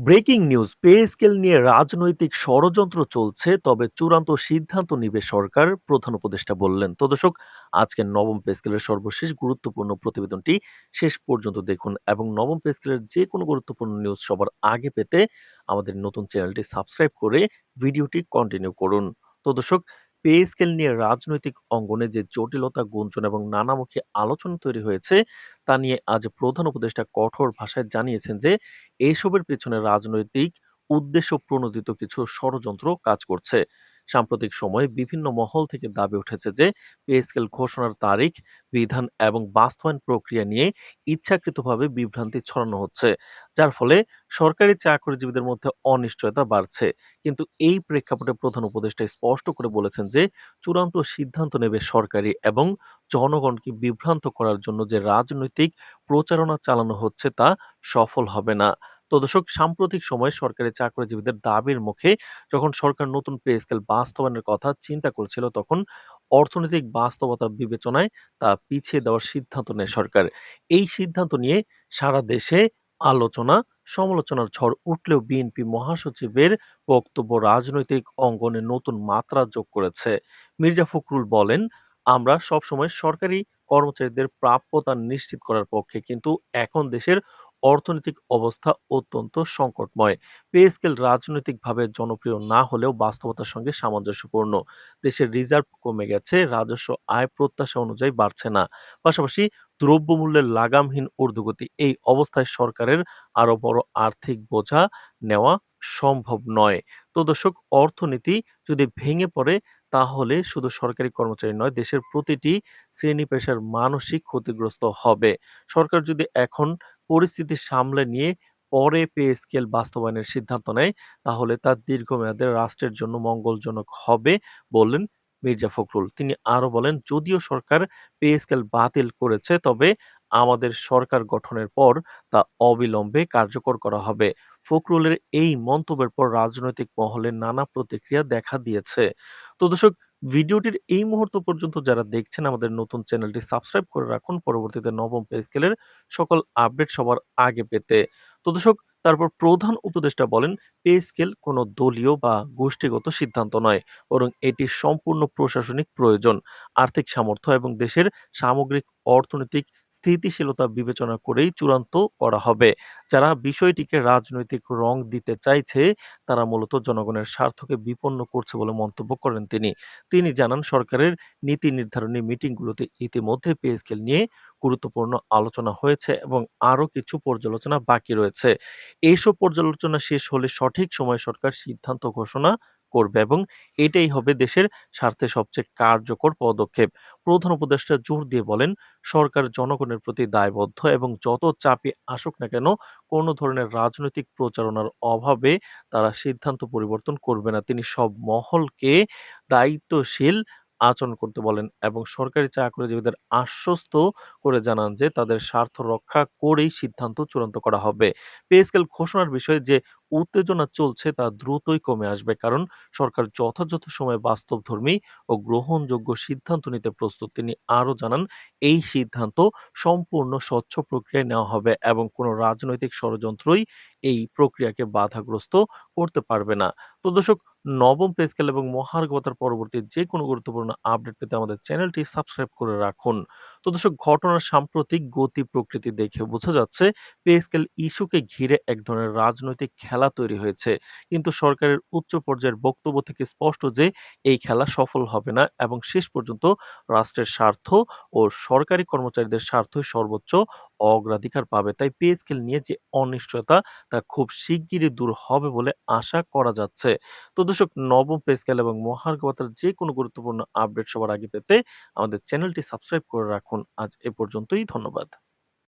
Breaking news, pay scale নিয়ে রাজনৈতিক ষড়যন্ত্র চলছে, তবে চূড়ান্ত সিদ্ধান্ত নিবে সরকার, প্রধান উপদেষ্টা বললেন। তো দর্শক, আজকের নবম পে স্কেলের সর্বশেষ গুরুত্বপূর্ণ প্রতিবেদনটি শেষ পর্যন্ত দেখুন এবং নবম পে স্কেলের যে কোনো গুরুত্বপূর্ণ নিউজ সবার আগে পেতে আমাদের নতুন চ্যানেলটি সাবস্ক্রাইব করে ভিডিওটি কন্টিনিউ করুন। তো দর্শক, পে স্কেল নিয়ে রাজনৈতিক অঙ্গনে যে জটিলতা, গুঞ্জন এবং নানামুখী আলোচনা তৈরি হয়েছে তা নিয়ে আজ প্রধান উপদেষ্টা কঠোর ভাষায় জানিয়েছেন যে এসবের পেছনে রাজনৈতিক উদ্দেশ্য প্রণোদিত কিছু ষড়যন্ত্র কাজ করছে। সাম্প্রতিক সময়ে বিভিন্ন মহল থেকে দাবি উঠেছে যে পে স্কেল ঘোষণার তারিখ, বিধান এবং বাস্তবায়ন প্রক্রিয়া নিয়ে ইচ্ছাকৃতভাবে বিভ্রান্তি ছড়ানো হচ্ছে, যার ফলে সরকারি চাকরিজীবীদের মধ্যে অনিশ্চয়তা বাড়ছে। কিন্তু এই প্রেক্ষাপটে প্রধান উপদেষ্টা স্পষ্ট করে বলেছেন যে চূড়ান্ত সিদ্ধান্ত নেবে সরকারি এবং জনগণকে বিভ্রান্ত করার জন্য যে রাজনৈতিক প্রচারণা চালানো হচ্ছে তা সফল হবে না। তো দর্শক, সাম্প্রতিক সময়ে সরকারি চাকরিজীবীদের দাবির মুখে যখন সরকার নতুন পে স্কেল বাস্তবায়নের কথা চিন্তা করছিল, তখন অর্থনৈতিক বাস্তবতা বিবেচনায় তা পিছিয়ে দেওয়ার সিদ্ধান্ত নেয় সরকার। এই সিদ্ধান্ত নিয়ে সারা দেশে আলোচনা, সমালোচনার ঝড় উঠলেও বিএনপি মহাসচিবের বক্তব্য রাজনৈতিক অঙ্গনে নতুন মাত্রা যোগ করেছে। মির্জা ফখরুল বলেন, আমরা সবসময় সরকারি কর্মচারীদের প্রাপ্যতা নিশ্চিত করার পক্ষে, কিন্তু এখন দেশের অর্থনৈতিক অবস্থা অত্যন্ত সংকটময়। পে স্কেল রাজনৈতিকভাবে জনপ্রিয় না হলেও বাস্তবতার সঙ্গে সামঞ্জস্যপূর্ণ। দেশের রিজার্ভ কমে গেছে, রাজস্ব আয় প্রত্যাশা অনুযায়ী বাড়ছে না। পাশাপাশি দ্রব্যমূল্যের লাগামহীন ঊর্ধ্বগতি, এই অবস্থায় সরকারের আরো বড় আর্থিক বোঝা নেওয়া সম্ভব নয়। তো দর্শক, অর্থনীতি যদি ভেঙে পড়ে তাহলে শুধু সরকারি কর্মচারী নয়, দেশের প্রতিটি শ্রেণী পেশার মানসিক ক্ষতিগ্রস্ত হবে। সরকার যদি এখন পরিস্থিতি সামলে নিয়ে পরে পে স্কেল বাস্তবায়নের সিদ্ধান্ত নেয়, তাহলে তা দীর্ঘমেয়াদে রাষ্ট্রের জন্য মঙ্গলজনক হবে বললেন মির্জা ফখরুল। তিনি আরো বলেন, যদিও সরকার পে স্কেল বাতিল করেছে, তবে আমাদের সরকার গঠনের পর তা অবিলম্বে কার্যকর করা হবে। ফখরুলের এই মন্তব্যের পর রাজনৈতিক মহলে নানা প্রতিক্রিয়া দেখা দিয়েছে। তো দর্শক, ভিডিওটির এই মুহূর্ত পর্যন্ত যারা দেখছেন, আমাদের নতুন চ্যানেলটি সাবস্ক্রাইব করে রাখুন পরবর্তীতে নবম পে স্কেলের সকল আপডেট সবার আগে পেতে। তো দর্শক, তারপর প্রধান উপদেষ্টা বলেন, পে স্কেল কোনো দলীয় বা গোষ্ঠীগত সিদ্ধান্ত নয়, বরং এটি সম্পূর্ণ প্রশাসনিক প্রয়োজন। আর্থিক সামর্থ্য এবং দেশের সামগ্রিক অর্থনৈতিক স্থিতিশীলতা বিবেচনা করেই চূড়ান্ত করা হবে। যারা বিষয়টিকে রাজনৈতিক রং দিতে চাইছে, তারা মূলত জনগণের স্বার্থকে বিপন্ন করছে বলে মন্তব্য করেন তিনি। তিনি জানান, সরকারের নীতি নির্ধারণী মিটিংগুলোতে ইতিমধ্যে পে স্কেল নিয়ে গুরুত্বপূর্ণ আলোচনা হয়েছে এবং আরো কিছু পর্যালোচনা বাকি রয়েছে। এইসব পর্যালোচনা শেষ হলে সঠিক সময়ে সরকার সিদ্ধান্ত ঘোষণা করবে এবং এটাই হবে দেশের স্বার্থে সবচেয়ে কার্যকর পদক্ষেপ। প্রধান উপদেষ্টা জোর দিয়ে বলেন, সরকার জনগণের প্রতি দায়বদ্ধ এবং যত চাপই আসুক না কেন, কোনো ধরনের রাজনৈতিক প্রচারণার অভাবে তারা সিদ্ধান্ত পরিবর্তন করবে না। তিনি সব মহলকে দায়িত্বশীল আচরণ করতে বলেন এবং সরকারি চাকরিজীবীদের আশ্বস্ত করে জানান যে তাদের স্বার্থ রক্ষা করেই সিদ্ধান্ত চূড়ান্ত করা হবে। পে স্কেল ঘোষণার বিষয়ে যে উত্তেজনা চলছে তা দ্রুতই কমে আসবে, কারণ সরকার যথাযথ সময়ে বাস্তবধর্মী ও গ্রহণযোগ্য সিদ্ধান্ত নিতে প্রস্তুত। তিনি আরও জানান, এই সিদ্ধান্ত সম্পূর্ণ স্বচ্ছ প্রক্রিয়ায় নেওয়া হবে এবং কোনো রাজনৈতিক ষড়যন্ত্রই এই প্রক্রিয়াকে বাধাগ্রস্ত করতে পারবে না। তো দর্শক, নবম পে স্কেল এবং মহার্ঘ ভাতার পরবর্তী যে কোনো গুরুত্বপূর্ণ আপডেট পেতে আমাদের চ্যানেলটি সাবস্ক্রাইব করে রাখুন। তো দর্শক, ঘটনার সাম্প্রতিক গতি প্রকৃতি দেখে বোঝা যাচ্ছে পে স্কেল ইস্যুকে ঘিরে এক ধরনের রাজনৈতিক খেলা তৈরি হয়েছে। কিন্তু সরকারের উচ্চ পর্যায়ের বক্তব্য থেকে স্পষ্ট যে এই খেলা সফল হবে না এবং শেষ পর্যন্ত রাষ্ট্রের স্বার্থ ও সরকারি কর্মচারীদের স্বার্থই সর্বোচ্চ অগ্রাধিকার পাবে। তাই পে স্কেল নিয়ে যে অনিশ্চয়তা তা খুব শিগগিরই দূর হবে বলে আশা করা যাচ্ছে। তো দর্শক, নবম পে স্কেল এবং মহার্ঘ ভাতার যে কোনো গুরুত্বপূর্ণ আপডেট সবার আগে পেতে আমাদের চ্যানেলটি সাবস্ক্রাইব করে রাখুন। আজ এ পর্যন্তই, ধন্যবাদ।